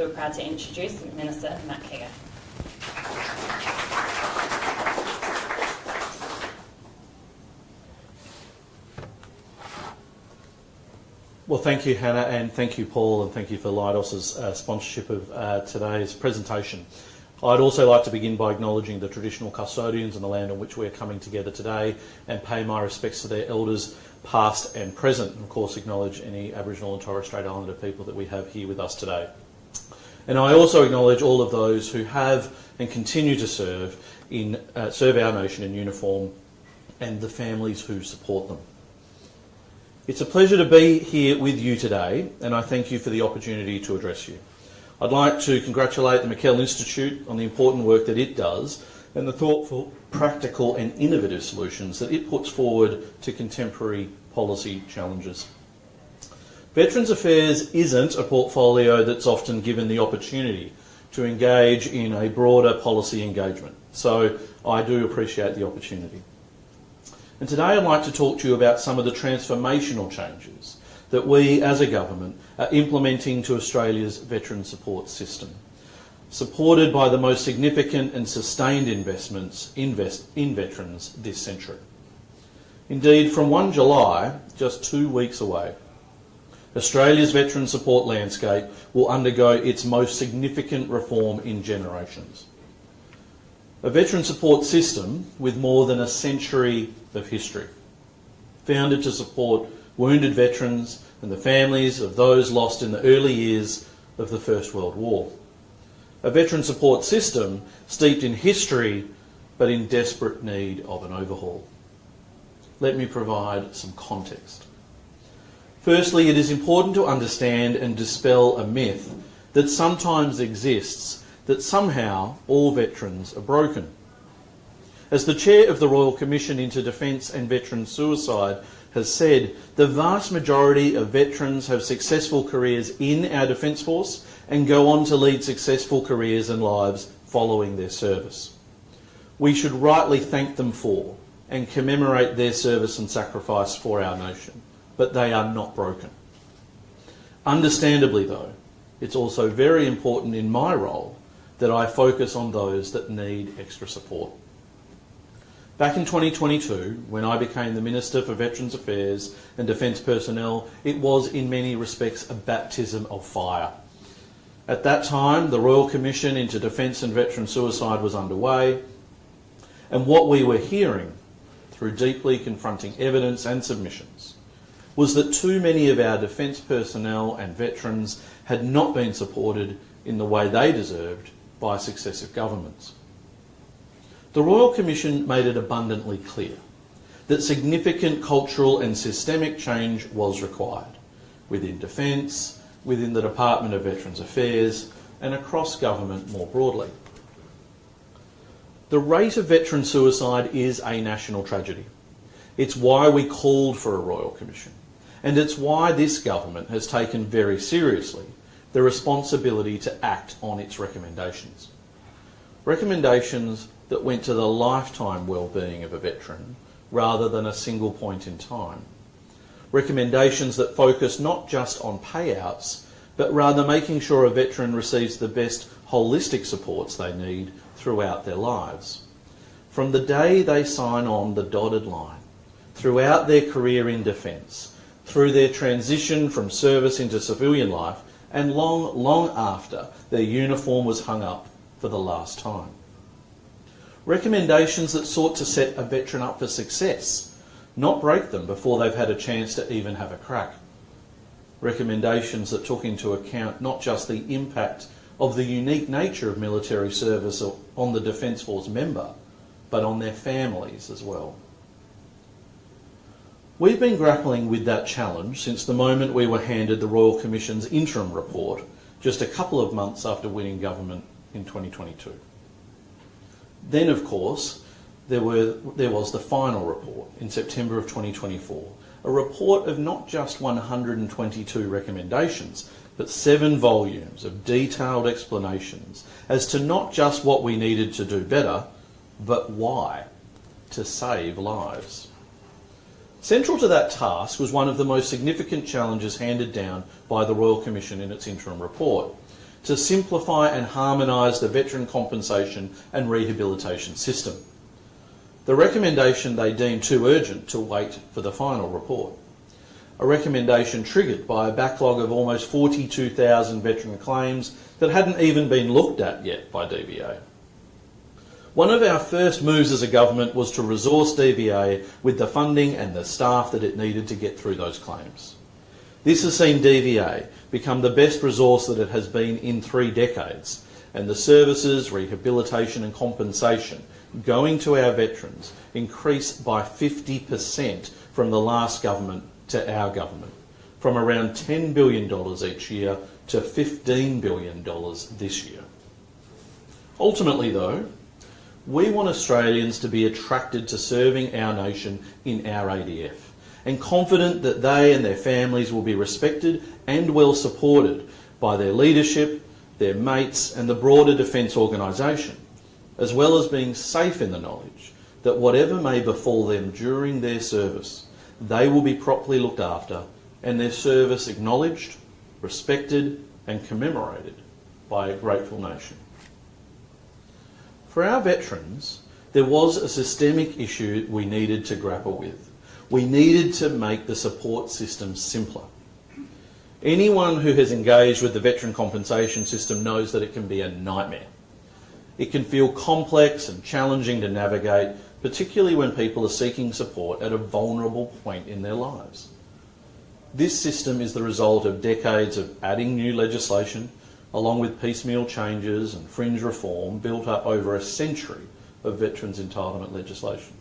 we're proud to introduce Minister McKell. Well, thank you, Hannah, and thank you, Paul, and thank you for Leidos's sponsorship of today's presentation. I'd also like to begin by acknowledging the traditional custodians of the land on which we're coming together today and pay my respects to their elders, past and present, and of course acknowledge any Aboriginal and Torres Strait Islander people that we have here with us today. And I also acknowledge all of those who have and continue to serve our nation in uniform and the families who support them. It's a pleasure to be here with you today, and I thank you for the opportunity to address you. I'd like to congratulate the McKell Institute on the important work that it does and the thoughtful, practical and innovative solutions that it puts forward to contemporary policy challenges. Veterans Affairs isn't a portfolio that's often given the opportunity to engage in a broader policy engagement, so I do appreciate the opportunity. And today I'd like to talk to you about some of the transformational changes that we as a government are implementing to Australia's veteran support system, supported by the most significant and sustained investments in veterans this century. Indeed, from 1 July, just 2 weeks away, Australia's veteran support landscape will undergo its most significant reform in generations. A veteran support system with more than a century of history, founded to support wounded veterans and the families of those lost in the early years of the First World War. A veteran support system steeped in history but in desperate need of an overhaul. Let me provide some context. Firstly, it is important to understand and dispel a myth that sometimes exists that somehow all veterans are broken. As the Chair of the Royal Commission into Defence and Veteran Suicide has said, the vast majority of veterans have successful careers in our Defence Force and go on to lead successful careers and lives following their service. We should rightly thank them for and commemorate their service and sacrifice for our nation, but they are not broken. Understandably though, it's also very important in my role that I focus on those that need extra support. Back in 2022, when I became the Minister for Veterans Affairs and Defence Personnel, it was in many respects a baptism of fire. At that time, the Royal Commission into Defence and Veteran Suicide was underway, and what we were hearing, through deeply confronting evidence and submissions, was that too many of our defence personnel and veterans had not been supported in the way they deserved by successive governments. The Royal Commission made it abundantly clear that significant cultural and systemic change was required within Defence, within the Department of Veterans Affairs and across government more broadly. The rate of veteran suicide is a national tragedy. It's why we called for a Royal Commission, and it's why this government has taken very seriously the responsibility to act on its recommendations. Recommendations that went to the lifetime well-being of a veteran rather than a single point in time. Recommendations that focus not just on payouts, but rather making sure a veteran receives the best holistic supports they need throughout their lives. From the day they sign on the dotted line, throughout their career in defence, through their transition from service into civilian life, and long after their uniform was hung up for the last time. Recommendations that sought to set a veteran up for success, not break them before they've had a chance to even have a crack. Recommendations that took into account not just the impact of the unique nature of military service on the Defence Force member, but on their families as well. We've been grappling with that challenge since the moment we were handed the Royal Commission's interim report just a couple of months after winning government in 2022. Then, of course, there was the final report in September of 2024, a report of not just 122 recommendations, but 7 volumes of detailed explanations as to not just what we needed to do better, but why, to save lives. Central to that task was one of the most significant challenges handed down by the Royal Commission in its interim report, to simplify and harmonise the veteran compensation and rehabilitation system. The recommendation they deemed too urgent to wait for the final report. A recommendation triggered by a backlog of almost 42,000 veteran claims that hadn't even been looked at yet by DVA. One of our first moves as a government was to resource DVA with the funding and the staff that it needed to get through those claims. This has seen DVA become the best resource that it has been in 3 decades, and the services, rehabilitation and compensation going to our veterans increased by 50% from the last government to our government, from around $10 billion each year to $15 billion this year. Ultimately though, we want Australians to be attracted to serving our nation in our ADF and confident that they and their families will be respected and well supported by their leadership, their mates and the broader defence organisation, as well as being safe in the knowledge that whatever may befall them during their service, they will be properly looked after and their service acknowledged, respected and commemorated by a grateful nation. For our veterans, there was a systemic issue we needed to grapple with. We needed to make the support system simpler. Anyone who has engaged with the veteran compensation system knows that it can be a nightmare. It can feel complex and challenging to navigate, particularly when people are seeking support at a vulnerable point in their lives. This system is the result of decades of adding new legislation, along with piecemeal changes and fringe reform built up over a century of veterans' entitlement legislation.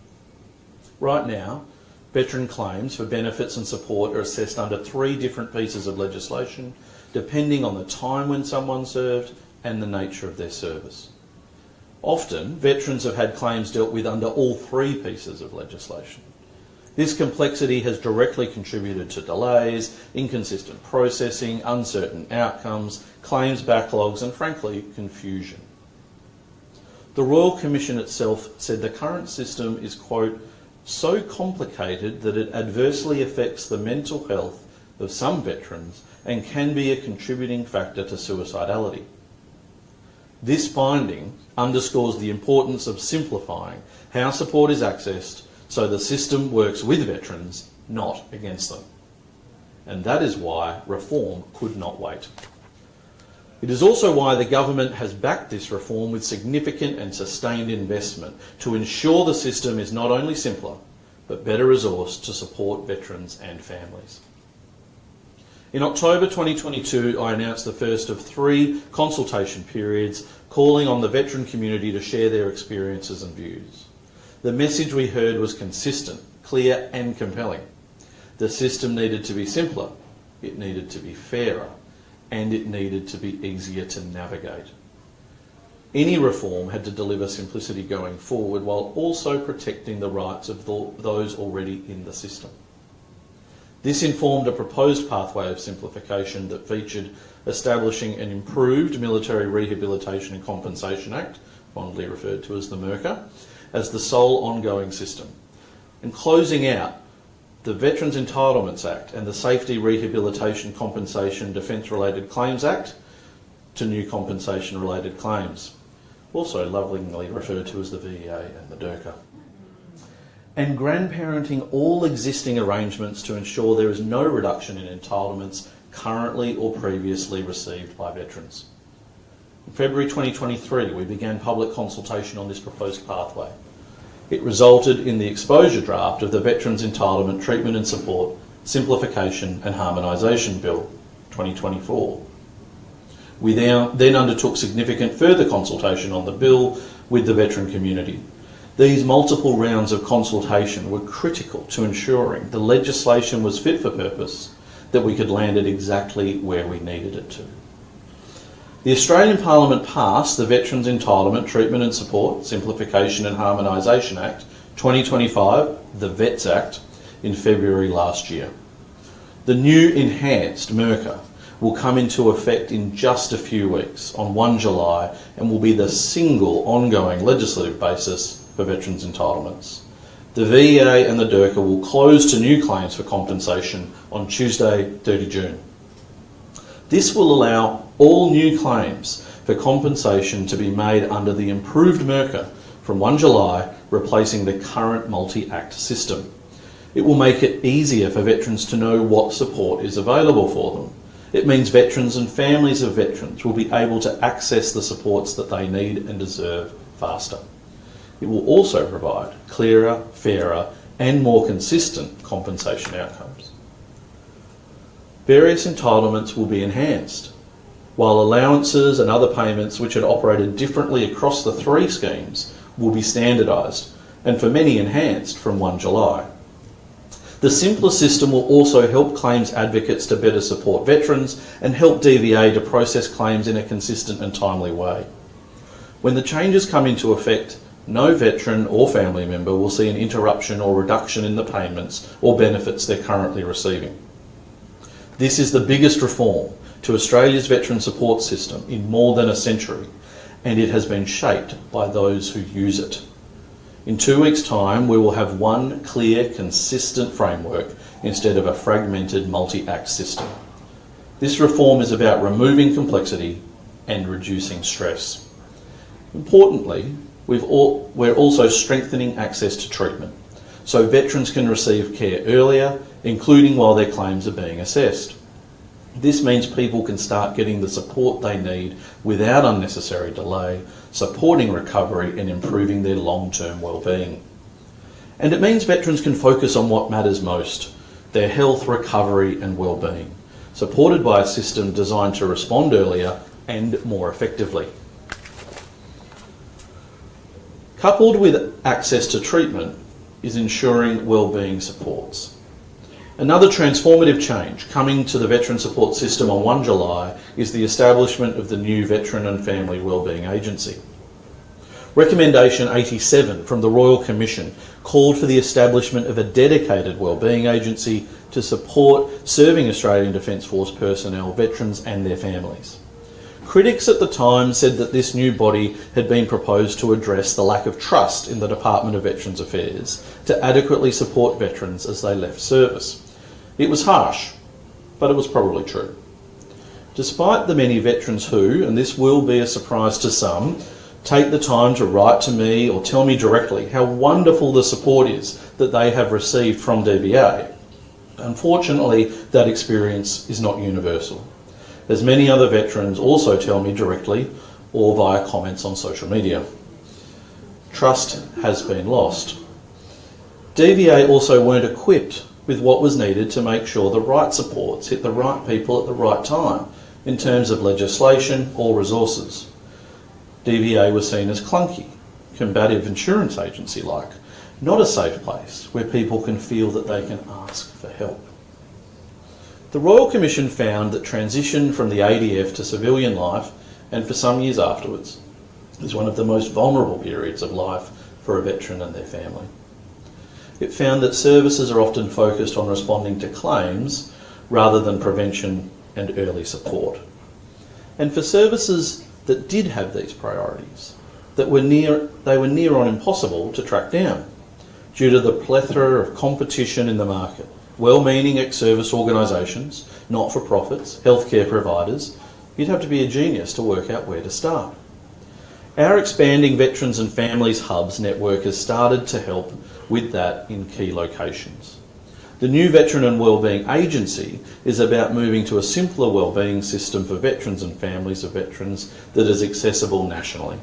Right now, veteran claims for benefits and support are assessed under 3 different pieces of legislation, depending on the time when someone served and the nature of their service. Often, veterans have had claims dealt with under all 3 pieces of legislation. This complexity has directly contributed to delays, inconsistent processing, uncertain outcomes, claims backlogs and, frankly, confusion. The Royal Commission itself said the current system is, quote, so complicated that it adversely affects the mental health of some veterans and can be a contributing factor to suicidality. This finding underscores the importance of simplifying how support is accessed so the system works with veterans, not against them. And that is why reform could not wait. It is also why the government has backed this reform with significant and sustained investment to ensure the system is not only simpler, but better resourced to support veterans and families. In October 2022, I announced the first of 3 consultation periods calling on the veteran community to share their experiences and views. The message we heard was consistent, clear and compelling. The system needed to be simpler, it needed to be fairer, and it needed to be easier to navigate. Any reform had to deliver simplicity going forward while also protecting the rights of those already in the system. This informed a proposed pathway of simplification that featured establishing an improved Military Rehabilitation and Compensation Act, fondly referred to as the MRCA, as the sole ongoing system, and closing out the Veterans Entitlements Act and the Safety Rehabilitation Compensation Defence-Related Claims Act to new compensation-related claims, also lovingly referred to as the VEA and the DERCA. And grandparenting all existing arrangements to ensure there is no reduction in entitlements currently or previously received by veterans. In February 2023, we began public consultation on this proposed pathway. It resulted in the exposure draft of the Veterans Entitlement, Treatment and Support, Simplification and Harmonisation Bill 2024. We then undertook significant further consultation on the bill with the veteran community. These multiple rounds of consultation were critical to ensuring the legislation was fit for purpose, that we could land it exactly where we needed it to. The Australian Parliament passed the Veterans Entitlement, Treatment and Support, Simplification and Harmonisation Act 2025, the VETS Act, in February last year. The new enhanced MRCA will come into effect in just a few weeks, on 1 July, and will be the single ongoing legislative basis for veterans' entitlements. The VEA and the DERCA will close to new claims for compensation on Tuesday, 30 June. This will allow all new claims for compensation to be made under the improved MERCA from 1 July, replacing the current multi-act system. It will make it easier for veterans to know what support is available for them. It means veterans and families of veterans will be able to access the supports that they need and deserve faster. It will also provide clearer, fairer and more consistent compensation outcomes. Various entitlements will be enhanced, while allowances and other payments which had operated differently across the 3 schemes will be standardised and for many enhanced from 1 July. The simpler system will also help claims advocates to better support veterans and help DVA to process claims in a consistent and timely way. When the changes come into effect, no veteran or family member will see an interruption or reduction in the payments or benefits they're currently receiving. This is the biggest reform to Australia's veteran support system in more than a century, and it has been shaped by those who use it. In 2 weeks' time, we will have one clear, consistent framework instead of a fragmented multi-act system. This reform is about removing complexity and reducing stress. Importantly, we're also strengthening access to treatment so veterans can receive care earlier, including while their claims are being assessed. This means people can start getting the support they need without unnecessary delay, supporting recovery and improving their long-term well-being. And it means veterans can focus on what matters most, their health, recovery and well-being, supported by a system designed to respond earlier and more effectively. Coupled with access to treatment is ensuring well-being supports. Another transformative change coming to the veteran support system on 1 July is the establishment of the new Veteran and Family Wellbeing Agency. Recommendation 87 from the Royal Commission called for the establishment of a dedicated wellbeing agency to support serving Australian Defence Force personnel, veterans and their families. Critics at the time said that this new body had been proposed to address the lack of trust in the Department of Veterans Affairs to adequately support veterans as they left service. It was harsh, but it was probably true. Despite the many veterans who, and this will be a surprise to some, take the time to write to me or tell me directly how wonderful the support is that they have received from DVA, unfortunately that experience is not universal, as many other veterans also tell me directly or via comments on social media. Trust has been lost. DVA also weren't equipped with what was needed to make sure the right supports hit the right people at the right time in terms of legislation or resources. DVA was seen as clunky, combative insurance agency-like, not a safe place where people can feel that they can ask for help. The Royal Commission found that transition from the ADF to civilian life, and for some years afterwards, is one of the most vulnerable periods of life for a veteran and their family. It found that services are often focused on responding to claims rather than prevention and early support. And for services that did have these priorities, they were near on impossible to track down due to the plethora of competition in the market. Well-meaning ex-service organisations, not-for-profits, healthcare providers, you'd have to be a genius to work out where to start. Our expanding Veterans and Families Hubs network has started to help with that in key locations. The new Veteran and Wellbeing Agency is about moving to a simpler wellbeing system for veterans and families of veterans that is accessible nationally.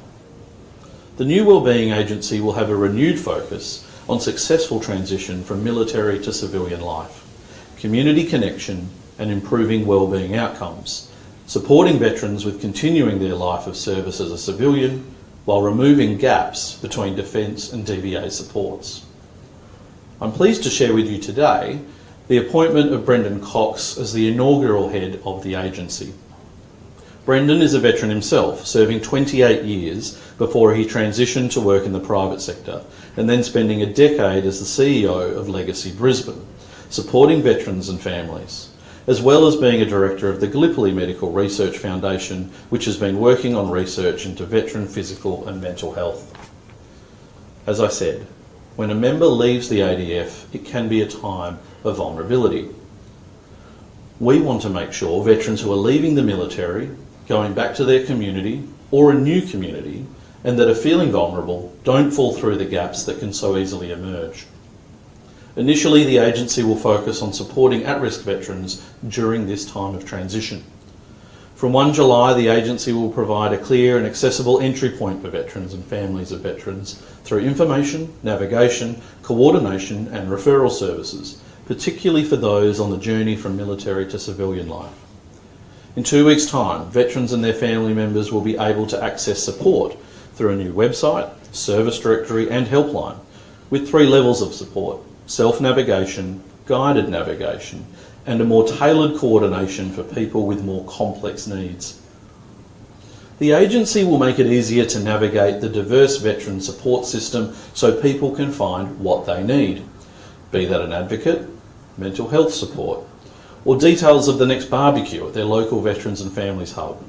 The new Wellbeing Agency will have a renewed focus on successful transition from military to civilian life, community connection and improving wellbeing outcomes, supporting veterans with continuing their life of service as a civilian while removing gaps between Defence and DVA supports. I'm pleased to share with you today the appointment of Brendan Cox as the inaugural head of the agency. Brendan is a veteran himself, serving 28 years before he transitioned to work in the private sector and then spending a decade as the CEO of Legacy Brisbane, supporting veterans and families, as well as being a director of the Gallipoli Medical Research Foundation, which has been working on research into veteran physical and mental health. As I said, when a member leaves the ADF, it can be a time of vulnerability. We want to make sure veterans who are leaving the military going back to their community or a new community, and that are feeling vulnerable don't fall through the gaps that can so easily emerge. Initially, the agency will focus on supporting at-risk veterans during this time of transition. From 1 July, the agency will provide a clear and accessible entry point for veterans and families of veterans through information, navigation, coordination and referral services, particularly for those on the journey from military to civilian life. In 2 weeks' time, veterans and their family members will be able to access support through a new website, service directory and helpline, with 3 levels of support: self-navigation, guided navigation, and a more tailored coordination for people with more complex needs. The agency will make it easier to navigate the diverse veteran support system so people can find what they need, be that an advocate, mental health support, or details of the next barbecue at their local Veterans and Families Hub.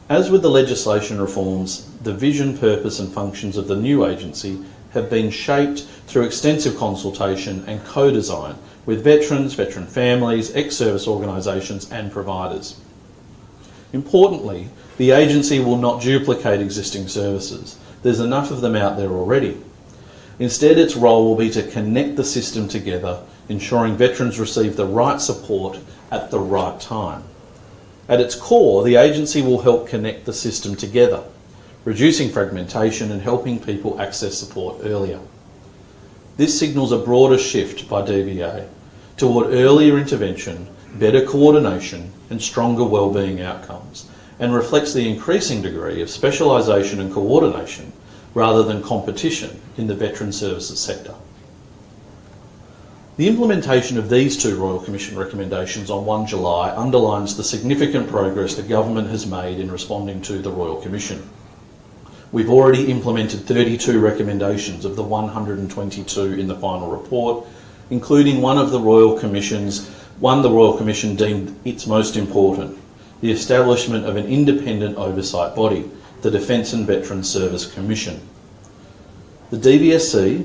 As with the legislation reforms, the vision, purpose and functions of the new agency have been shaped through extensive consultation and co-design with veterans, veteran families, ex-service organisations and providers. Importantly, the agency will not duplicate existing services. There's enough of them out there already. Instead, its role will be to connect the system together, ensuring veterans receive the right support at the right time. At its core, the agency will help connect the system together, reducing fragmentation and helping people access support earlier. This signals a broader shift by DVA toward earlier intervention, better coordination and stronger wellbeing outcomes, and reflects the increasing degree of specialisation and coordination rather than competition in the veteran services sector. The implementation of these 2 Royal Commission recommendations on 1 July underlines the significant progress the government has made in responding to the Royal Commission. We've already implemented 32 recommendations of the 122 in the final report, including one the Royal Commission deemed its most important, the establishment of an independent oversight body, the Defence and Veterans Service Commission. The DVSC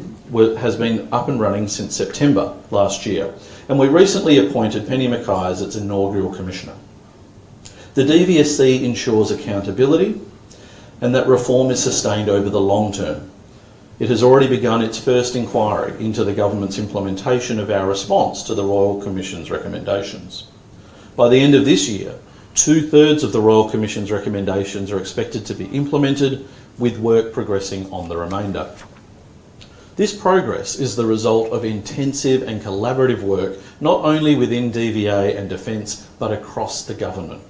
has been up and running since September last year, and we recently appointed Penny McKell as its inaugural commissioner. The DVSC ensures accountability and that reform is sustained over the long term. It has already begun its first inquiry into the government's implementation of our response to the Royal Commission's recommendations. By the end of this year, 2/3 of the Royal Commission's recommendations are expected to be implemented, with work progressing on the remainder. This progress is the result of intensive and collaborative work not only within DVA and Defence, but across the government.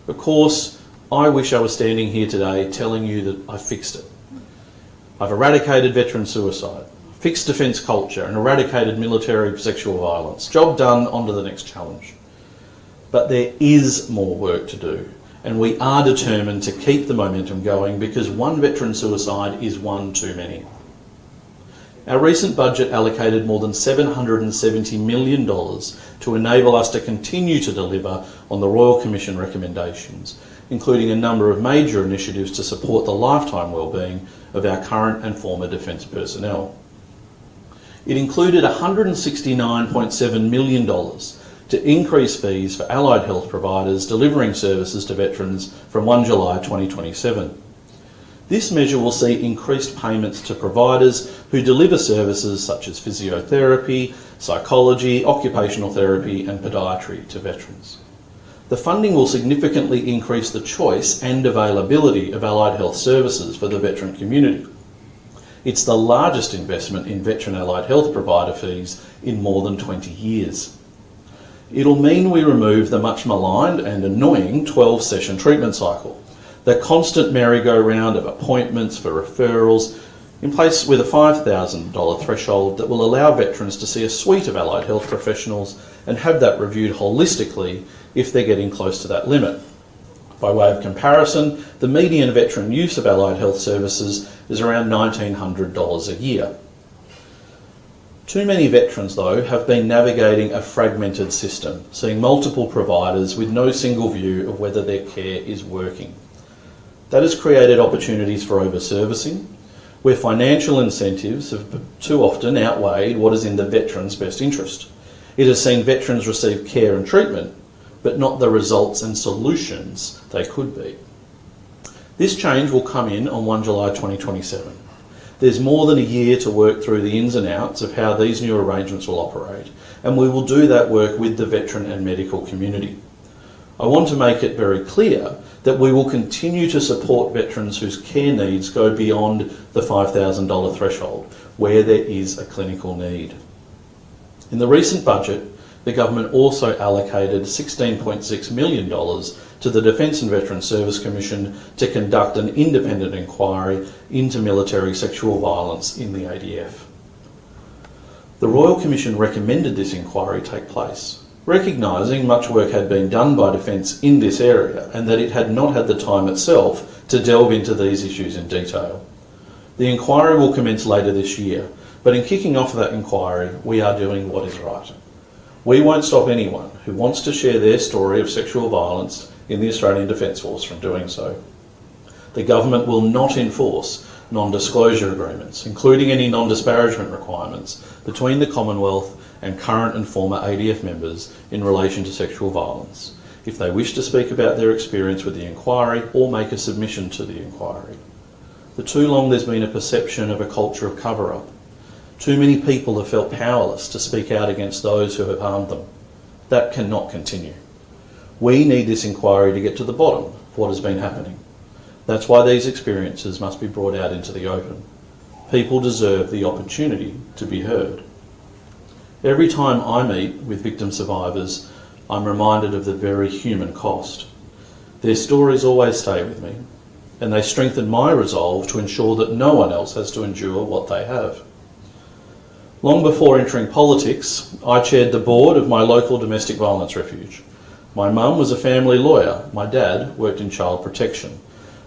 Of course, I wish I was standing here today telling you that I fixed it. I've eradicated veteran suicide, fixed defence culture and eradicated military sexual violence. Job done, on to the next challenge. But there is more work to do, and we are determined to keep the momentum going because one veteran suicide is one too many. Our recent budget allocated more than $770 million to enable us to continue to deliver on the Royal Commission recommendations, including a number of major initiatives to support the lifetime wellbeing of our current and former defence personnel. It included $169.7 million to increase fees for allied health providers delivering services to veterans from 1 July 2027. This measure will see increased payments to providers who deliver services such as physiotherapy, psychology, occupational therapy and podiatry to veterans. The funding will significantly increase the choice and availability of allied health services for the veteran community. It's the largest investment in veteran allied health provider fees in more than 20 years. It'll mean we remove the much maligned and annoying 12-session treatment cycle, the constant merry-go-round of appointments for referrals, in place with a $5,000 threshold that will allow veterans to see a suite of allied health professionals and have that reviewed holistically if they're getting close to that limit. By way of comparison, the median veteran use of allied health services is around $1,900 a year. Too many veterans, though, have been navigating a fragmented system, seeing multiple providers with no single view of whether their care is working. That has created opportunities for over-servicing, where financial incentives have too often outweighed what is in the veteran's best interest. It has seen veterans receive care and treatment but not the results and solutions they could be. This change will come in on 1 July 2027. There's more than a year to work through the ins and outs of how these new arrangements will operate, and we will do that work with the veteran and medical community. I want to make it very clear that we will continue to support veterans whose care needs go beyond the $5,000 threshold, where there is a clinical need. In the recent budget, the government also allocated $16.6 million to the Defence and Veterans Service Commission to conduct an independent inquiry into military sexual violence in the ADF. The Royal Commission recommended this inquiry take place, recognising much work had been done by Defence in this area and that it had not had the time itself to delve into these issues in detail. The inquiry will commence later this year, but in kicking off that inquiry, we are doing what is right. We won't stop anyone who wants to share their story of sexual violence in the Australian Defence Force from doing so. The government will not enforce non-disclosure agreements, including any non-disparagement requirements between the Commonwealth and current and former ADF members in relation to sexual violence, if they wish to speak about their experience with the inquiry or make a submission to the inquiry. For too long there's been a perception of a culture of cover-up. Too many people have felt powerless to speak out against those who have harmed them. That cannot continue. We need this inquiry to get to the bottom of what has been happening. That's why these experiences must be brought out into the open. People deserve the opportunity to be heard. Every time I meet with victim survivors, I'm reminded of the very human cost. Their stories always stay with me, and they strengthen my resolve to ensure that no one else has to endure what they have. Long before entering politics, I chaired the board of my local domestic violence refuge. My mum was a family lawyer. My dad worked in child protection.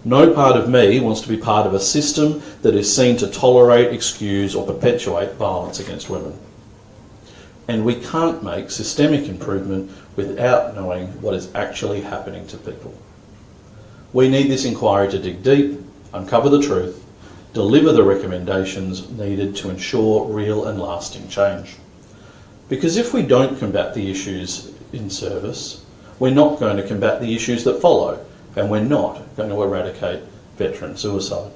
No part of me wants to be part of a system that is seen to tolerate, excuse or perpetuate violence against women. And we can't make systemic improvement without knowing what is actually happening to people. We need this inquiry to dig deep, uncover the truth, deliver the recommendations needed to ensure real and lasting change. Because if we don't combat the issues in service, we're not going to combat the issues that follow, and we're not going to eradicate veteran suicide.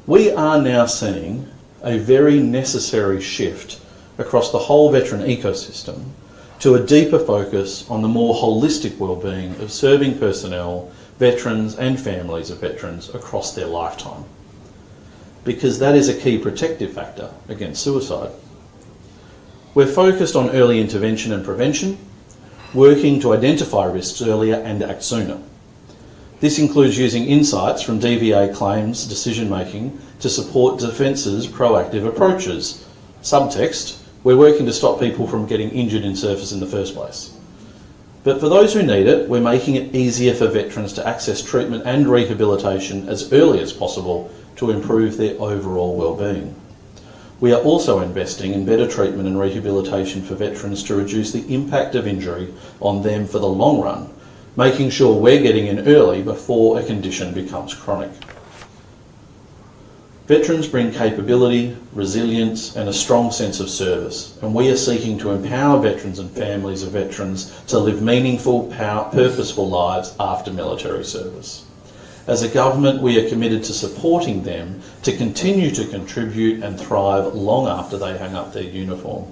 We are now seeing a very necessary shift across the whole veteran ecosystem to a deeper focus on the more holistic well-being of serving personnel, veterans and families of veterans across their lifetime, because that is a key protective factor against suicide. We're focused on early intervention and prevention, working to identify risks earlier and act sooner. This includes using insights from DVA claims decision-making to support Defence's proactive approaches. Subtext, we're working to stop people from getting injured in service in the first place. But for those who need it, we're making it easier for veterans to access treatment and rehabilitation as early as possible to improve their overall well-being. We are also investing in better treatment and rehabilitation for veterans to reduce the impact of injury on them for the long run, making sure we're getting in early before a condition becomes chronic. Veterans bring capability, resilience and a strong sense of service, and we are seeking to empower veterans and families of veterans to live meaningful, purposeful lives after military service. As a government, we are committed to supporting them to continue to contribute and thrive long after they hang up their uniform.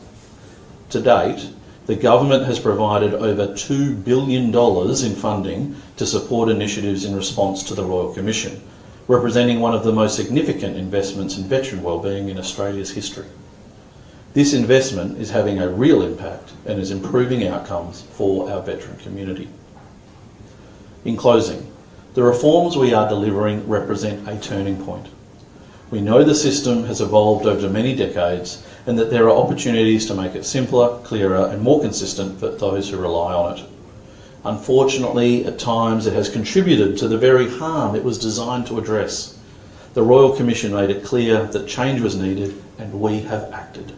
To date, the government has provided over $2 billion in funding to support initiatives in response to the Royal Commission, representing one of the most significant investments in veteran wellbeing in Australia's history. This investment is having a real impact and is improving outcomes for our veteran community. In closing, the reforms we are delivering represent a turning point. We know the system has evolved over many decades and that there are opportunities to make it simpler, clearer and more consistent for those who rely on it. Unfortunately, at times it has contributed to the very harm it was designed to address. The Royal Commission made it clear that change was needed and we have acted.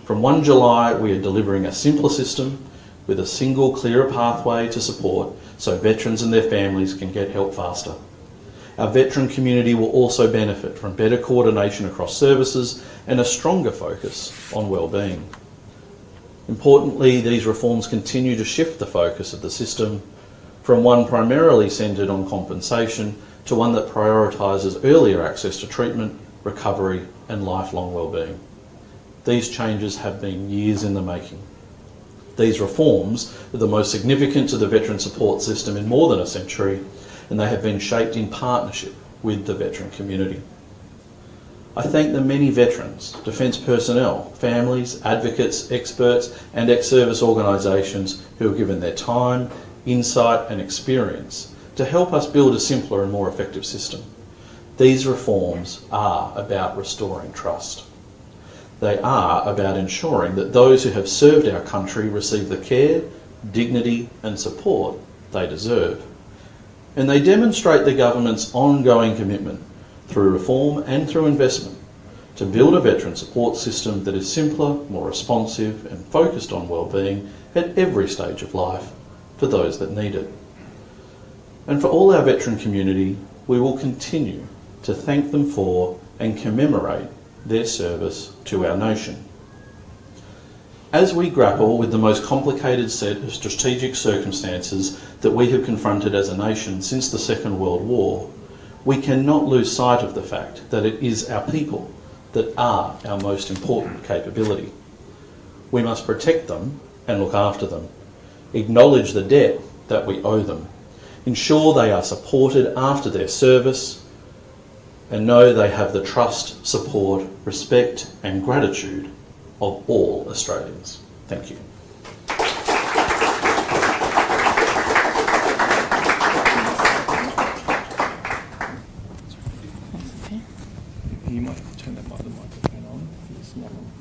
From 1 July, we are delivering a simpler system with a single, clearer pathway to support so veterans and their families can get help faster. Our veteran community will also benefit from better coordination across services and a stronger focus on wellbeing. Importantly, these reforms continue to shift the focus of the system from one primarily centred on compensation to one that prioritises earlier access to treatment, recovery and lifelong wellbeing. These changes have been years in the making. These reforms are the most significant to the veteran support system in more than a century, and they have been shaped in partnership with the veteran community. I thank the many veterans, defence personnel, families, advocates, experts and ex-service organisations who have given their time, insight and experience to help us build a simpler and more effective system. These reforms are about restoring trust. They are about ensuring that those who have served our country receive the care, dignity and support they deserve. And they demonstrate the government's ongoing commitment through reform and through investment to build a veteran support system that is simpler, more responsive and focused on wellbeing at every stage of life for those that need it. And for all our veteran community, we will continue to thank them for and commemorate their service to our nation. As we grapple with the most complicated set of strategic circumstances that we have confronted as a nation since the Second World War, we cannot lose sight of the fact that it is our people that are our most important capability. We must protect them and look after them, acknowledge the debt that we owe them, ensure they are supported after their service, and know they have the trust, support, respect and gratitude of all Australians. Thank you. You might have to turn the microphone on. It's not on.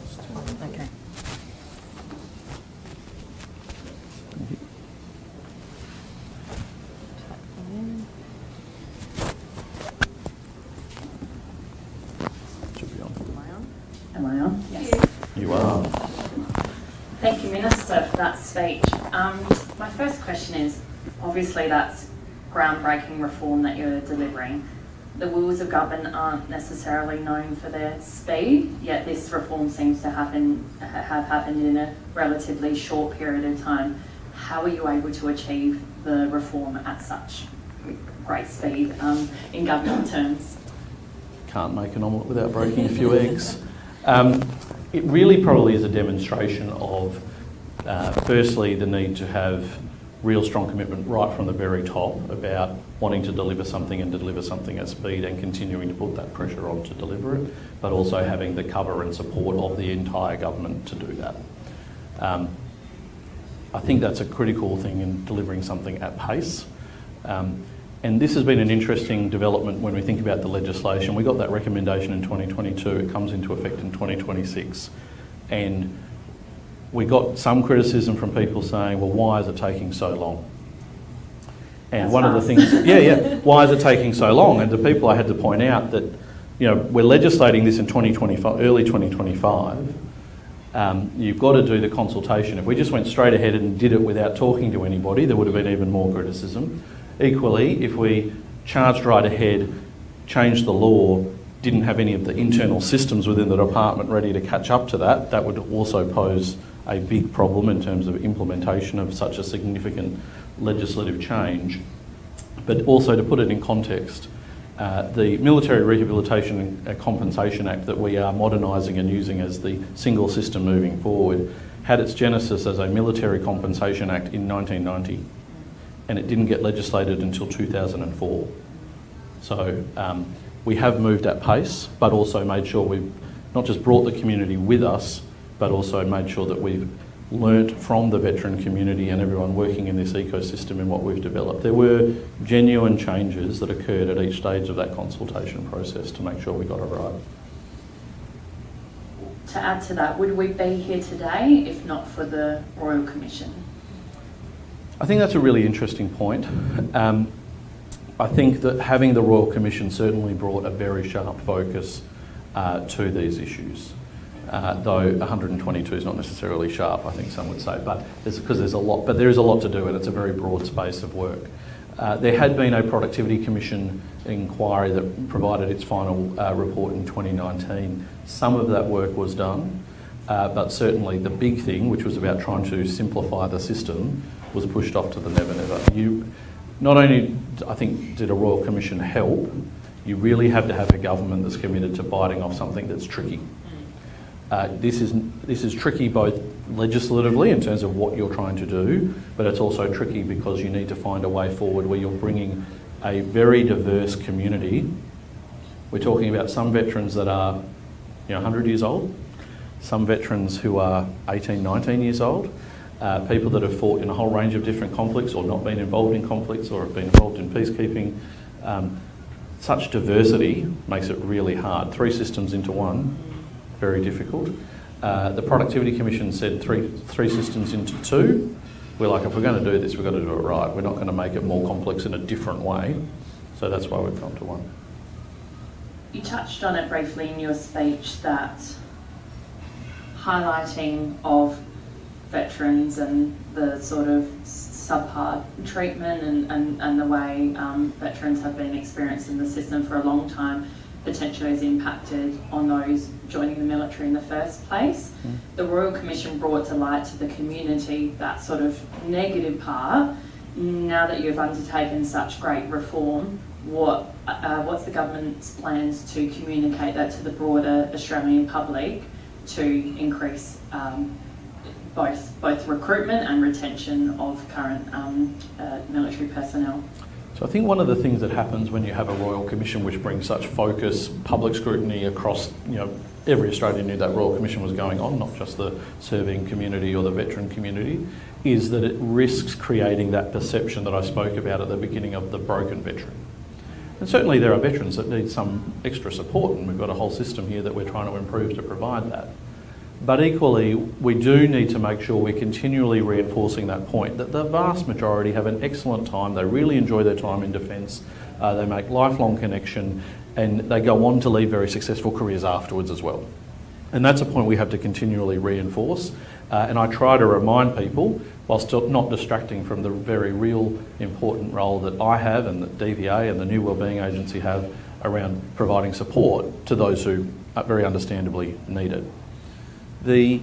Just turn it on. Okay. Should be on. Am I on? Yes. You are. Thank you, Minister, for that speech. My first question is, obviously that's groundbreaking reform that you're delivering. The wheels of government aren't necessarily known for their speed, yet this reform seems to have happened in a relatively short period of time. How are you able to achieve the reform at such great speed in government terms? Can't make an omelette without breaking a few eggs. It really probably is a demonstration of, firstly, the need to have real strong commitment right from the very top about wanting to deliver something and deliver something at speed and continuing to put that pressure on to deliver it, but also having the cover and support of the entire government to do that. I think that's a critical thing in delivering something at pace. And this has been an interesting development when we think about the legislation. We got that recommendation in 2022, it comes into effect in 2026. And we got some criticism from people saying, well, why is it taking so long? And That's one of the things, why is it taking so long? And to people I had to point out that, you know, we're legislating this in 2025, early 2025. You've got to do the consultation. If we just went straight ahead and did it without talking to anybody, there would have been even more criticism. Equally, if we charged right ahead, changed the law, didn't have any of the internal systems within the department ready to catch up to that, that would also pose a big problem in terms of implementation of such a significant legislative change. But also to put it in context, the Military Rehabilitation and Compensation Act that we are modernising and using as the single system moving forward had its genesis as a Military Compensation Act in 1990, and it didn't get legislated until 2004. So we have moved at pace, but also made sure we've not just brought the community with us, but also made sure that we've learnt from the veteran community and everyone working in this ecosystem in what we've developed. There were genuine changes that occurred at each stage of that consultation process to make sure we got it right. To add to that, would we be here today if not for the Royal Commission? I think that's a really interesting point. I think that having the Royal Commission certainly brought a very sharp focus to these issues. Though 122 is not necessarily sharp, I think some would say, but because there's a lot, but there is a lot to do and it's a very broad space of work. There had been a Productivity Commission inquiry that provided its final report in 2019. Some of that work was done, but certainly the big thing, which was about trying to simplify the system, was pushed off to the never never. Not only, I think, did a Royal Commission help, you really have to have a government that's committed to biting off something that's tricky. This is tricky both legislatively in terms of what you're trying to do, but it's also tricky because you need to find a way forward where you're bringing a very diverse community. We're talking about some veterans that are 100 years old, some veterans who are 18, 19 years old, people that have fought in a whole range of different conflicts or not been involved in conflicts or have been involved in peacekeeping. Such diversity makes it really hard. 3 systems into one, very difficult. The Productivity Commission said three systems into 2. We're like, if we're going to do this, we've got to do it right. We're not going to make it more complex in a different way. So that's why we've gone to 1. You touched on it briefly in your speech, that highlighting of veterans and the sort of subpar treatment and the way veterans have been experienced in the system for a long time potentially has impacted on those joining the military in the first place. The Royal Commission brought to light to the community that sort of negative part. Now that you've undertaken such great reform, what's the government's plans to communicate that to the broader Australian public to increase both recruitment and retention of current military personnel? So I think one of the things that happens when you have a Royal Commission which brings such focus, public scrutiny across, every Australian knew that Royal Commission was going on, not just the serving community or the veteran community, is that it risks creating that perception that I spoke about at the beginning of the broken veteran. And certainly there are veterans that need some extra support, and we've got a whole system here that we're trying to improve to provide that. But equally, we do need to make sure we're continually reinforcing that point, that the vast majority have an excellent time, they really enjoy their time in defence, they make lifelong connection, and they go on to lead very successful careers afterwards as well. And that's a point we have to continually reinforce. And I try to remind people, whilst not distracting from the very real important role that I have and that DVA and the New Wellbeing Agency have around providing support to those who very understandably need it. The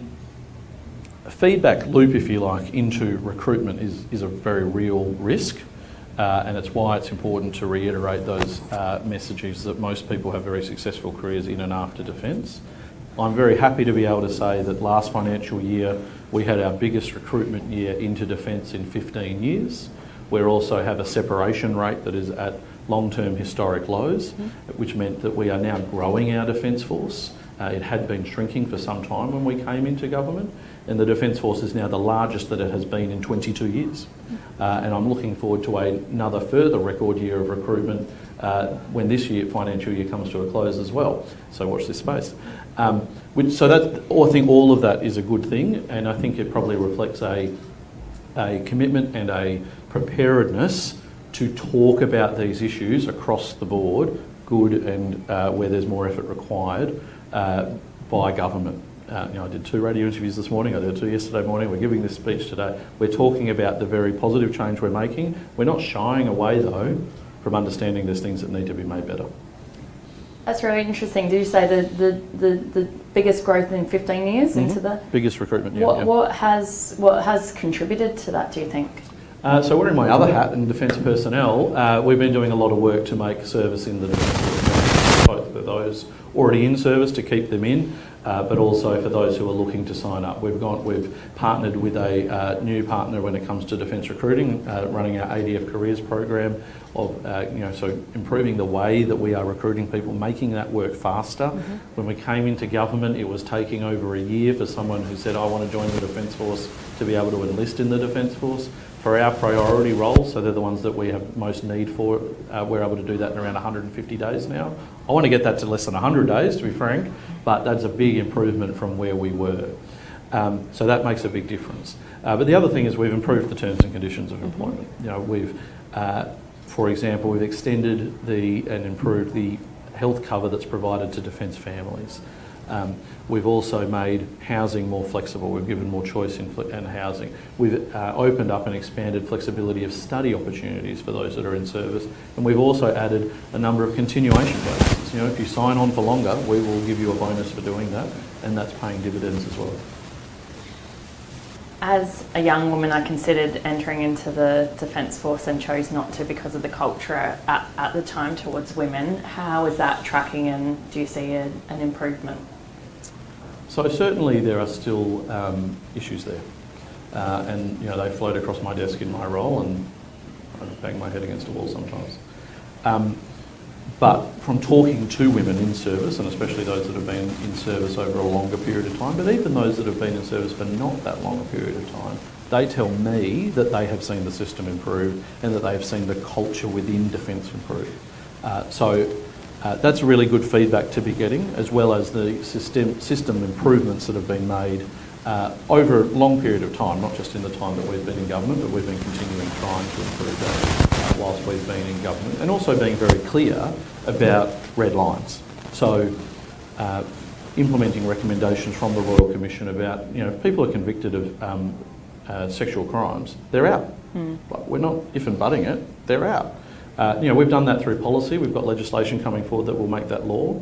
feedback loop, if you like, into recruitment is a very real risk, and it's why it's important to reiterate those messages that most people have very successful careers in and after defence. I'm very happy to be able to say that last financial year we had our biggest recruitment year into defence in 15 years. We also have a separation rate that is at long-term historic lows, which meant that we are now growing our defence force. It had been shrinking for some time when we came into government, and the Defence Force is now the largest that it has been in 22 years. And I'm looking forward to another further record year of recruitment when this financial year comes to a close as well. So watch this space. I think all of that is a good thing, and I think it probably reflects a commitment and a preparedness to talk about these issues across the board, good and where there's more effort required, by government. I did 2 radio interviews this morning, I did 2 yesterday morning, we're giving this speech today. We're talking about the very positive change we're making. We're not shying away though from understanding there's things that need to be made better. That's really interesting. Did you say the biggest growth in 15 years into the... Biggest recruitment year. What has contributed to that, do you think? So we're in my other hat in defence personnel. We've been doing a lot of work to make service in the defence, both for those already in service to keep them in, but also for those who are looking to sign up. We've partnered with a new partner when it comes to defence recruiting, running our ADF careers program of so improving the way that we are recruiting people, making that work faster. When we came into government, it was taking over a year for someone who said, I want to join the Defence Force to be able to enlist in the Defence Force. For our priority roles, so they're the ones that we have most need for, we're able to do that in around 150 days now. I want to get that to less than 100 days, to be frank, but that's a big improvement from where we were. So that makes a big difference. But the other thing is we've improved the terms and conditions of employment. For example, we've extended and improved the health cover that's provided to defence families. We've also made housing more flexible. We've given more choice in housing. We've opened up and expanded flexibility of study opportunities for those that are in service. And we've also added a number of continuation bonuses. You know, if you sign on for longer, we will give you a bonus for doing that, and that's paying dividends as well. As a young woman, I considered entering into the Defence Force and chose not to because of the culture at the time towards women. How is that tracking, and do you see an improvement? So certainly there are still issues there, and you know, they float across my desk in my role, and I bang my head against a wall sometimes. But from talking to women in service, and especially those that have been in service over a longer period of time, but even those that have been in service for not that long a period of time, they tell me that they have seen the system improve and that they have seen the culture within Defence improve. That's really good feedback to be getting, as well as the system improvements that have been made over a long period of time, not just in the time that we've been in government, but we've been continuing trying to improve that whilst we've been in government, and also being very clear about red lines. So implementing recommendations from the Royal Commission about, you know, if people are convicted of sexual crimes, they're out. Like, we're not if and butting it, they're out. You know, we've done that through policy. We've got legislation coming forward that will make that law.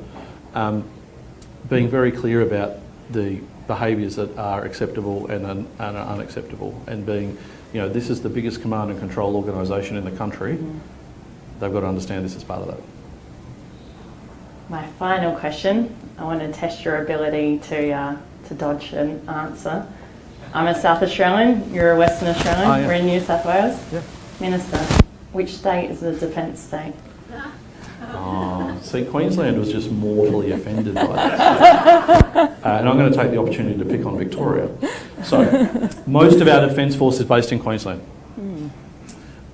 Being very clear about the behaviours that are acceptable and are unacceptable, and being, you know, this is the biggest command and control organisation in the country. They've got to understand this as part of that. My final question, I want to test your ability to dodge an answer. I'm a South Australian, you're a Western Australian, Oh, yeah. We're in New South Wales. Yeah. Minister, which state is the defence state? Oh, see, Queensland was just mortally offended by that. And I'm going to take the opportunity to pick on Victoria. So, most of our Defence Force is based in Queensland.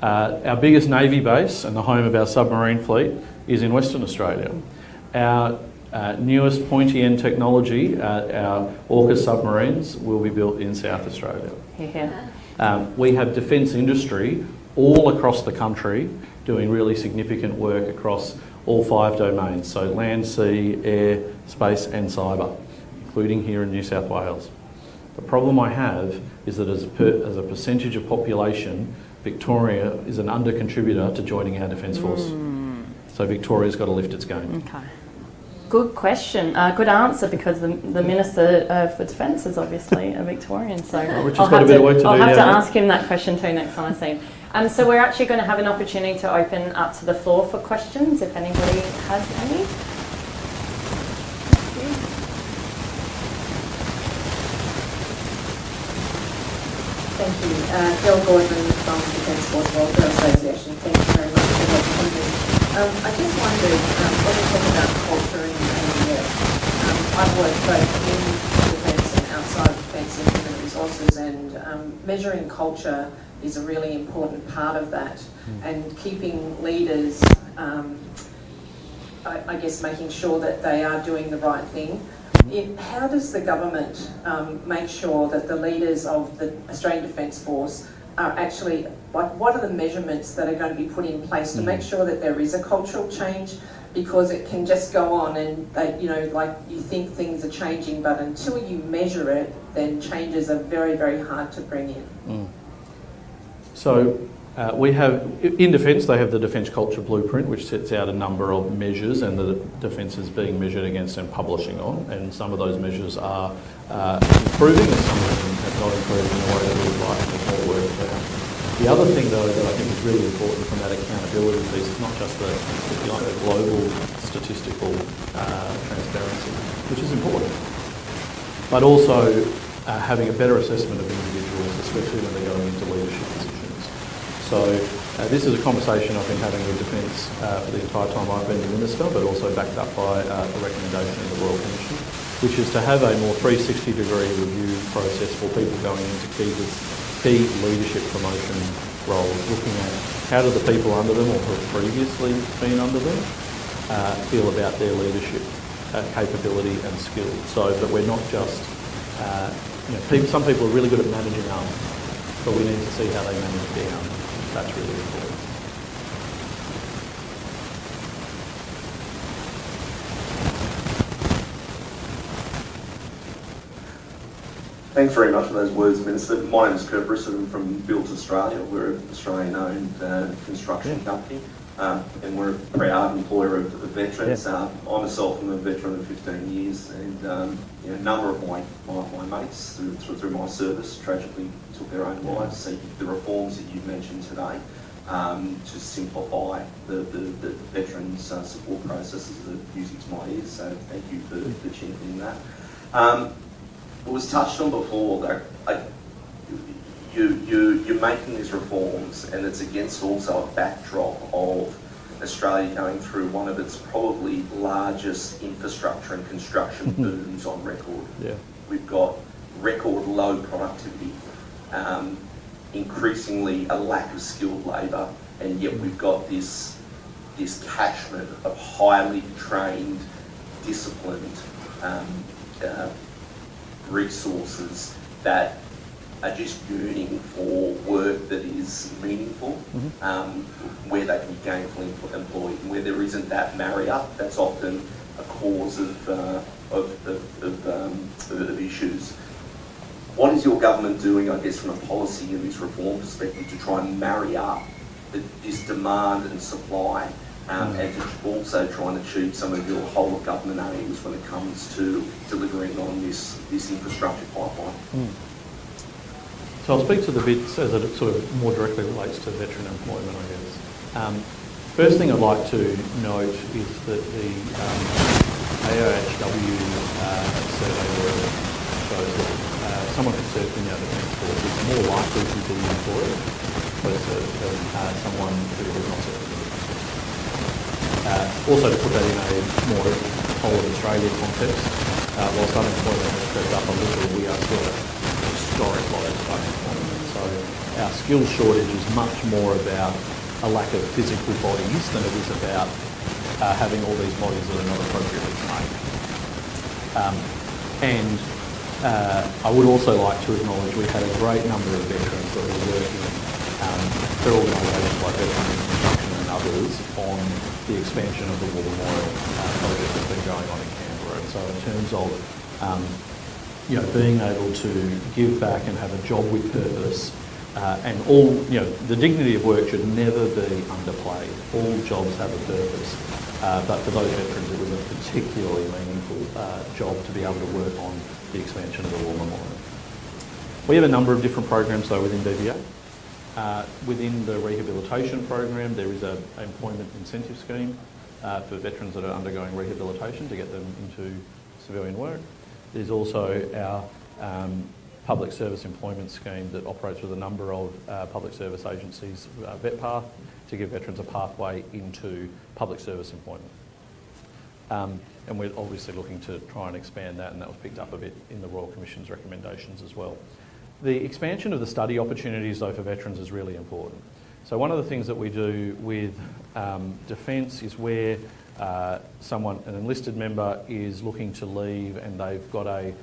Our biggest Navy base and the home of our submarine fleet is in Western Australia. Our newest pointy-end technology, our AUKUS submarines, will be built in South Australia. Here. We have defence industry all across the country doing really significant work across all 5 domains, so land, sea, air, space and cyber, including here in New South Wales. The problem I have is that as a percentage of population, Victoria is an under-contributor to joining our Defence Force. So Victoria's got to lift its game. Okay. Good question. Good answer, because the Minister for Defence is obviously a Victorian, so Richard's got a bit of work to do. I'll have to ask him that question too next time I see him. So we're actually going to have an opportunity to open up to the floor for questions, if anybody has any. Thank you. Keogh from Defence Force Welfare Association. Thank you very much for what you do. I just wondered, when we talk about culture in ADF, I've worked both in defence and outside of defence in human resources, and measuring culture is a really important part of that, and keeping leaders, I guess making sure that they are doing the right thing. How does the government make sure that the leaders of the Australian Defence Force are actually, like, what are the measurements that are going to be put in place to make sure that there is a cultural change? Because it can just go on and they, you know, like, you think things are changing, but until you measure it, then changes are very, very hard to bring in. So we have, in Defence, they have the Defence Culture Blueprint, which sets out a number of measures, and the Defence is being measured against and publishing on, and some of those measures are improving and some of them have not improved in the way that we would like. There's more work there. The other thing, though, that I think is really important from that accountability piece is not just the, if you like, the global statistical transparency, which is important, but also having a better assessment of individuals, especially when they're going into leadership positions. So this is a conversation I've been having with Defence for the entire time I've been the Minister, but also backed up by the recommendation of the Royal Commission, which is to have a more 360-degree review process for people going into key leadership promotion roles, looking at how do the people under them or who have previously been under them feel about their leadership capability and skills, so that we're not just, some people are really good at managing arms, but we need to see how they manage down. That's really important. Thanks very much for those words, Minister. My name is Kurt Brisson from Built Australia. We're an Australian-owned construction company, and we're a proud employer of veterans. I myself am a veteran of 15 years, and a number of my mates through my service tragically took their own lives. So the reforms that you've mentioned today to simplify the veterans support processes are music to my ears. So thank you for championing that. It was touched on before that you're making these reforms, and it's against also a backdrop of Australia going through one of its probably largest infrastructure and construction booms on record. Yeah. We've got record low productivity, increasingly a lack of skilled labour, and yet we've got this catchment of highly trained, disciplined resources that are just yearning for work that is meaningful, where they can be gainfully employed. And where there isn't that marry-up, that's often a cause of issues. What is your government doing, I guess, from a policy and this reform perspective to try and marry up this demand and supply, and to also try and achieve some of your whole of government aims when it comes to delivering on this infrastructure pipeline? So I'll speak to the bits as it sort of more directly relates to veteran employment, I guess. First thing I'd like to note is that the AOHW survey there shows that someone who served in the defence force is more likely to be employed than someone who has not served. Also, to put that in a more whole of Australia context, whilst unemployment has crept up a little, we are still at historic lows of unemployment. So our skills shortage is much more about a lack of physical bodies than it is about having all these bodies that are not appropriately trained. I would also like to acknowledge we had a great number of veterans that were working for organisations like Veteran Construction and others on the expansion of the War Memorial project that's been going on in Canberra. And so in terms of being able to give back and have a job with purpose, and all, the dignity of work should never be underplayed. All jobs have a purpose, but for those veterans it was a particularly meaningful job to be able to work on the expansion of the War Memorial. We have a number of different programs though within DVA. Within the rehabilitation program, there is an employment incentive scheme for veterans that are undergoing rehabilitation to get them into civilian work. There's also our public service employment scheme that operates with a number of public service agencies, VetPath, to give veterans a pathway into public service employment. And we're obviously looking to try and expand that, and that was picked up a bit in the Royal Commission's recommendations as well. The expansion of the study opportunities, though, for veterans is really important. So one of the things that we do with Defence is where an enlisted member is looking to leave and they've got a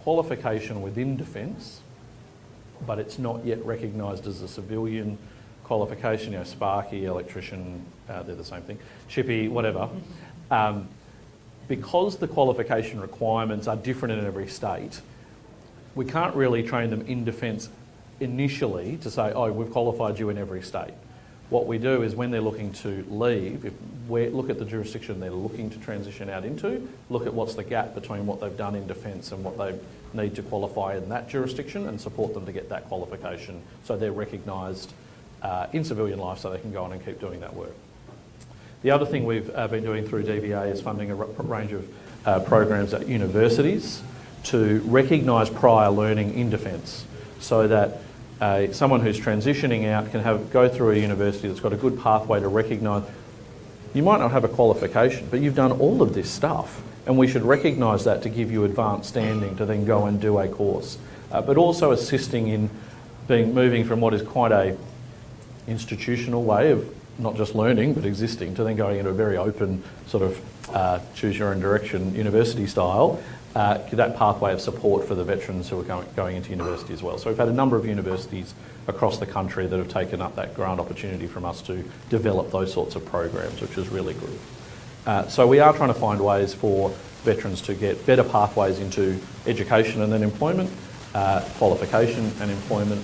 qualification within Defence, but it's not yet recognised as a civilian qualification, Sparky, electrician, they're the same thing, chippy, whatever. Because the qualification requirements are different in every state, we can't really train them in Defence initially to say, oh, we've qualified you in every state. What we do is when they're looking to leave, if we look at the jurisdiction they're looking to transition out into, look at what's the gap between what they've done in Defence and what they need to qualify in that jurisdiction, and support them to get that qualification so they're recognised in civilian life so they can go on and keep doing that work. The other thing we've been doing through DVA is funding a range of programs at universities to recognise prior learning in Defence, so that someone who's transitioning out can go through a university that's got a good pathway to recognise you might not have a qualification, but you've done all of this stuff, and we should recognise that to give you advanced standing to then go and do a course. But also assisting in moving from what is quite a institutional way of not just learning but existing to then going into a very open sort of choose your own direction university style, that pathway of support for the veterans who are going into university as well. So we've had a number of universities across the country that have taken up that grant opportunity from us to develop those sorts of programs, which is really good. So we are trying to find ways for veterans to get better pathways into education and then employment, qualification and employment.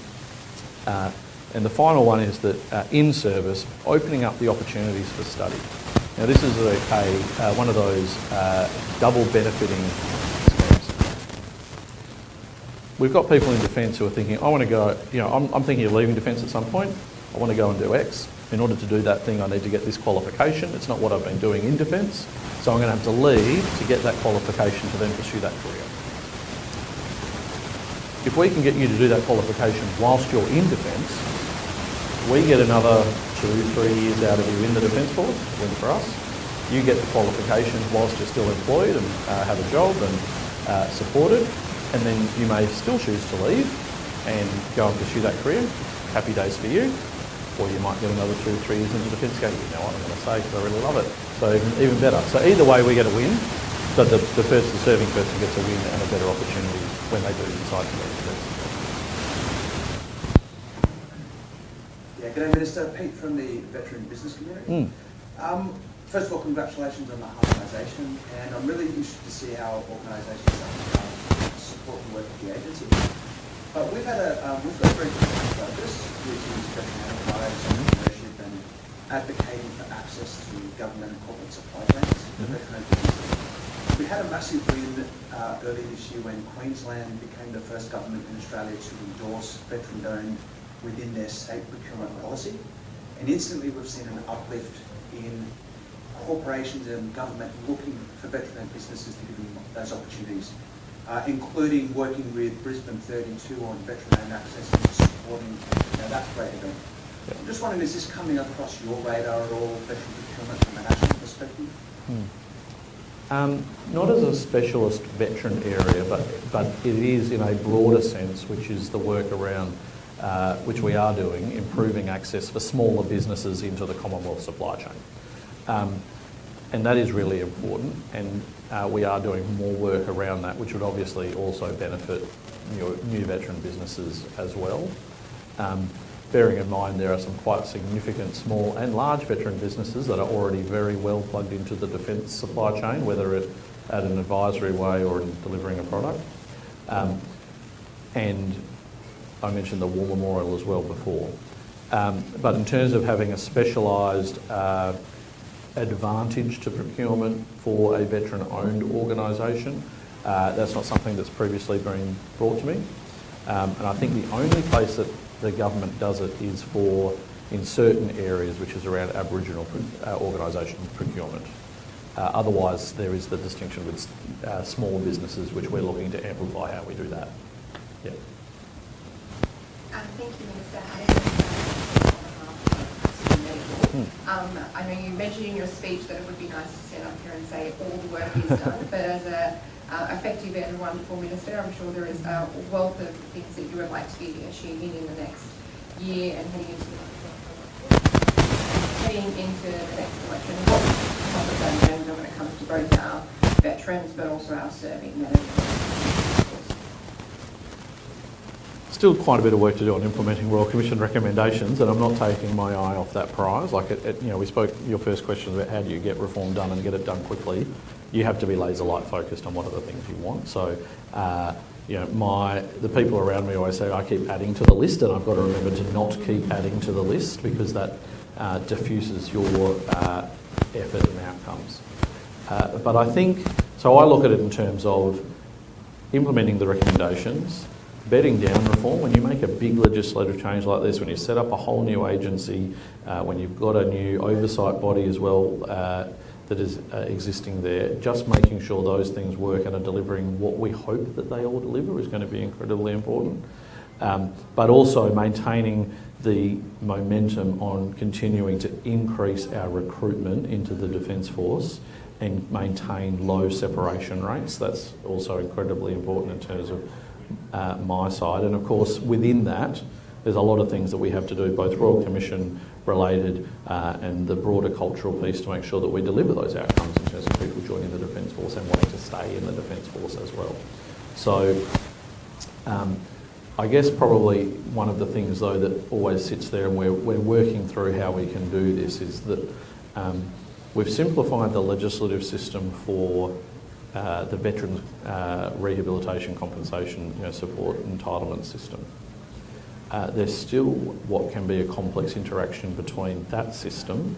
And the final one is that in service, opening up the opportunities for study. Now this is one of those double benefiting schemes. We've got people in defence who are thinking, I want to go, I'm thinking of leaving defence at some point, I want to go and do X. In order to do that thing, I need to get this qualification. It's not what I've been doing in defence, so I'm going to have to leave to get that qualification to then pursue that career. If we can get you to do that qualification whilst you're in defence, we get another 2-3 years out of you in the Defence Force, win for us. You get the qualification whilst you're still employed and have a job and supported, and then you may still choose to leave and go and pursue that career. Happy days for you. Or you might get another 2 or 3 years into defence going, you know what I'm going to say, because I really love it. So even better. So either way we get a win, but the serving person gets a win and a better opportunity when they do decide to leave defence. Yeah, g'day Minister, Pete from the Veteran Business Community. First of all, congratulations on the harmonisation, and I'm really interested to see how organisations support the work of the agency. But we've got a very different focus, which is veteran enterprise, entrepreneurship, and advocating for access to government and corporate supply chains for veteran businesses. We had a massive win earlier this year when Queensland became the first government in Australia to endorse veteran-owned within their state procurement policy. And instantly we've seen an uplift in corporations and government looking for veteran businesses to give them those opportunities, including working with Brisbane 32 on veteran-owned access and supporting that great event. I'm just wondering, is this coming across your radar at all, veteran procurement from a national perspective? Not as a specialist veteran area, but it is in a broader sense, which is the work around which we are doing, improving access for smaller businesses into the Commonwealth supply chain. And that is really important, and we are doing more work around that, which would obviously also benefit new veteran businesses as well. Bearing in mind there are some quite significant small and large veteran businesses that are already very well plugged into the defence supply chain, whether it at an advisory way or in delivering a product. And I mentioned the War Memorial as well before. But in terms of having a specialised advantage to procurement for a veteran-owned organisation, that's not something that's previously been brought to me. And I think the only place that the government does it is in certain areas, which is around Aboriginal organisation procurement. Otherwise, there is the distinction with smaller businesses, which we're looking to amplify how we do that. Yeah. Thank you, Minister. I know you mentioned in your speech that it would be nice to stand up here and say all the work is done, but as an effective and wonderful minister, I'm sure there is a wealth of things that you would like to be achieving in the next year and heading into the next election. What's top of that agenda when it comes to both our veterans but also our serving men and women? Still quite a bit of work to do on implementing Royal Commission recommendations, and I'm not taking my eye off that prize. We spoke, your first question about how do you get reform done and get it done quickly. You have to be laser-light focused on what are the things you want. So, the people around me always say I keep adding to the list, and I've got to remember to not keep adding to the list because that diffuses your effort and outcomes. But I think, so I look at it in terms of implementing the recommendations, bedding down reform. When you make a big legislative change like this, when you set up a whole new agency, when you've got a new oversight body as well that is existing there, just making sure those things work and are delivering what we hope that they all deliver is going to be incredibly important. But also maintaining the momentum on continuing to increase our recruitment into the Defence Force and maintain low separation rates. That's also incredibly important in terms of my side, and of course within that there's a lot of things that we have to do, both Royal Commission related and the broader cultural piece, to make sure that we deliver those outcomes in terms of people joining the Defence Force and wanting to stay in the Defence Force as well. So I guess probably one of the things though that always sits there, and we're working through how we can do this, is that we've simplified the legislative system for the Veterans Rehabilitation Compensation Support Entitlement System. There's still what can be a complex interaction between that system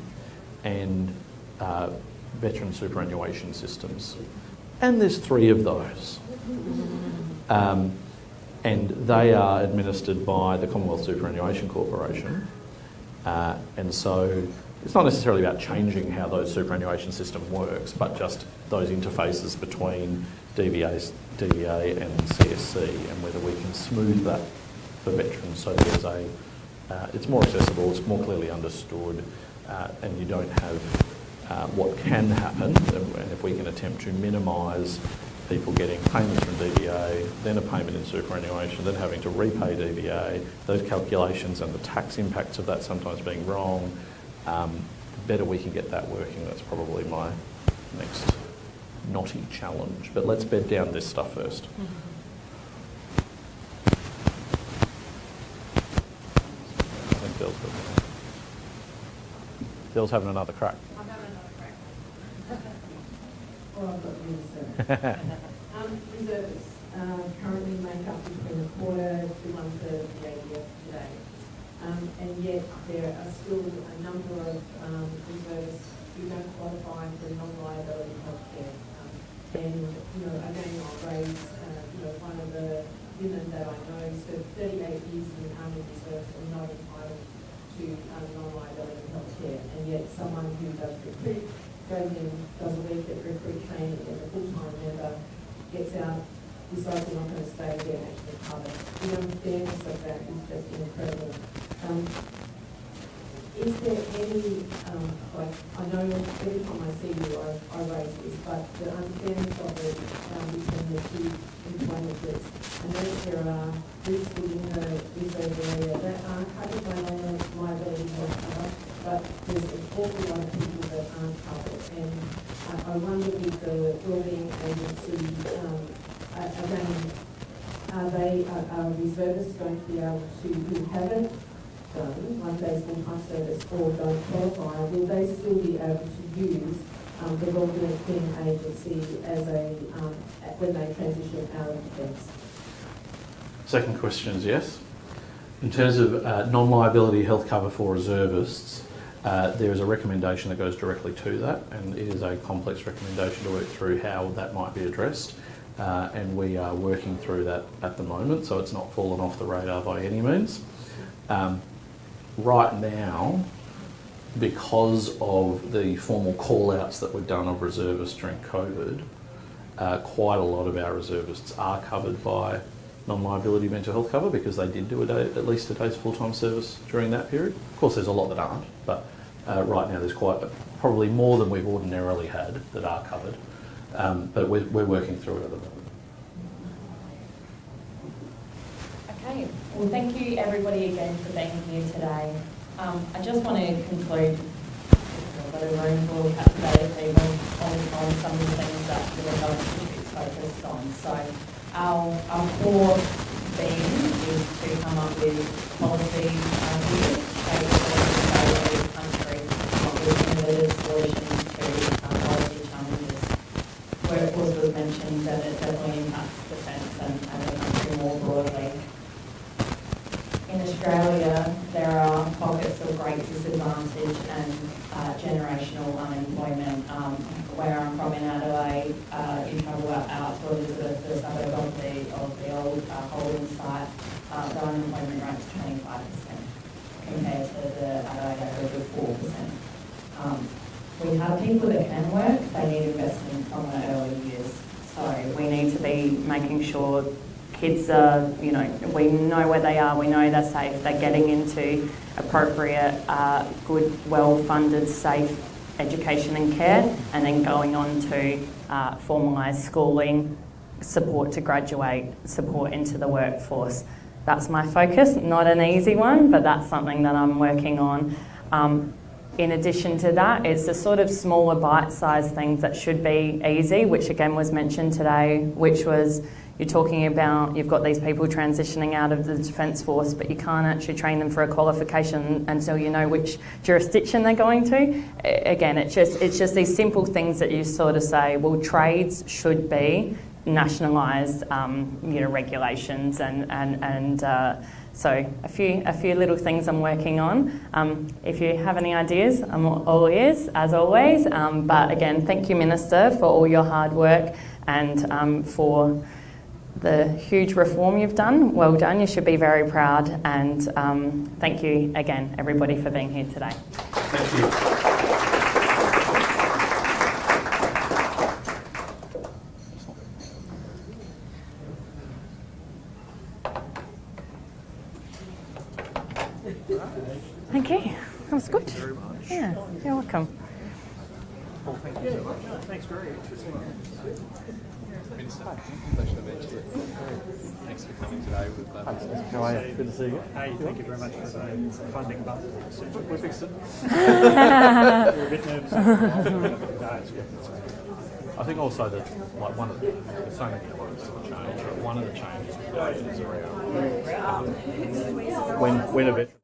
and veteran superannuation systems. And there's 3 of those. And they are administered by the Commonwealth Superannuation Corporation. And so it's not necessarily about changing how those superannuation system works, but just those interfaces between DVA and CSC, and whether we can smooth that for veterans so there's it's more accessible, it's more clearly understood, and you don't have what can happen, and if we can attempt to minimise people getting payments from DVA, then a payment in superannuation, then having to repay DVA, those calculations and the tax impacts of that sometimes being wrong, the better we can get that working. That's probably my next knotty challenge. But let's bed down this stuff first. I think Dell's having another crack. I'm having another crack. Well, I've got reservists currently make up between a quarter to 1/3 of the ADF today. And yet there are still a number of reservists who don't qualify for non-liability healthcare. And, again, I'll raise, one of the women that I know served 38 years in the Army Reserves and not entitled to non-liability healthcare. And yet someone who does recruit, goes in, does a week at recruit training as a full-time member, gets out, decides they're not going to stay there and actually cover. The unfairness of that is just incredible. Is there any, I know every time I see you I raise this, but the unfairness of it between the 2 employment groups. I know that there are groups within the reserve area that are covered by non-liability health cover, but there's an awful lot of people that aren't covered. And I wonder with the wellbeing agency, again, are reservists going to be able to, who haven't done 1 day's full-time service or don't qualify, will they still be able to use the wellbeing agency as when they transition out of defence? Second question is yes. In terms of non-liability health cover for reservists, there is a recommendation that goes directly to that, and it is a complex recommendation to work through how that might be addressed. And we are working through that at the moment, so it's not fallen off the radar by any means. Right now, because of the formal call-outs that we've done of reservists during COVID, quite a lot of our reservists are covered by non-liability mental health cover because they did do at least a day's full-time service during that period. Of course, there's a lot that aren't, but right now there's probably more than we've ordinarily had that are covered. But we're working through it at the moment. Okay, well thank you everybody again for being here today. I just want to conclude, I've got a room full of captivated people on some of the things that the development is focused on. So our core theme is to come up with policy ideas based on the state of the country, with innovative solutions to policy challenges. Where it was mentioned that it definitely impacts defence and the country more broadly. In Australia, there are pockets of great disadvantage and generational unemployment. Where I'm from in Adelaide, you travel out to Elizabeth, the suburb of the old holding site, the unemployment rate is 25% compared to the Adelaide average of 4%. We have people that can work, they need investment from the early years. So we need to be making sure kids are, we know where they are, we know they're safe, they're getting into appropriate, good, well-funded, safe education and care, and then going on to formalised schooling, support to graduate, support into the workforce. That's my focus, not an easy one, but that's something that I'm working on. In addition to that, it's the sort of smaller bite-sized things that should be easy, which again was mentioned today, which was, you're talking about you've got these people transitioning out of the Defence Force, but you can't actually train them for a qualification until you know which jurisdiction they're going to. Again, it's just these simple things that you sort of say, well, trades should be nationalised, regulations and so a few little things I'm working on. If you have any ideas, I'm all ears, as always. But again, thank you, Minister, for all your hard work and for the huge reform you've done. Well done, you should be very proud. And thank you again, everybody, for being here today. Thank you. Thank you. That was good. Yeah, you're welcome. Thanks, very interesting. Minister, pleasure to meet you. Thanks for coming today. How are you? Good to see you. Hey, thank you very much for the funding button. We fixed it. We're a bit nervous. No, it's good. I think also that one of there's so many elements to the change. One of the changes is around when a veteran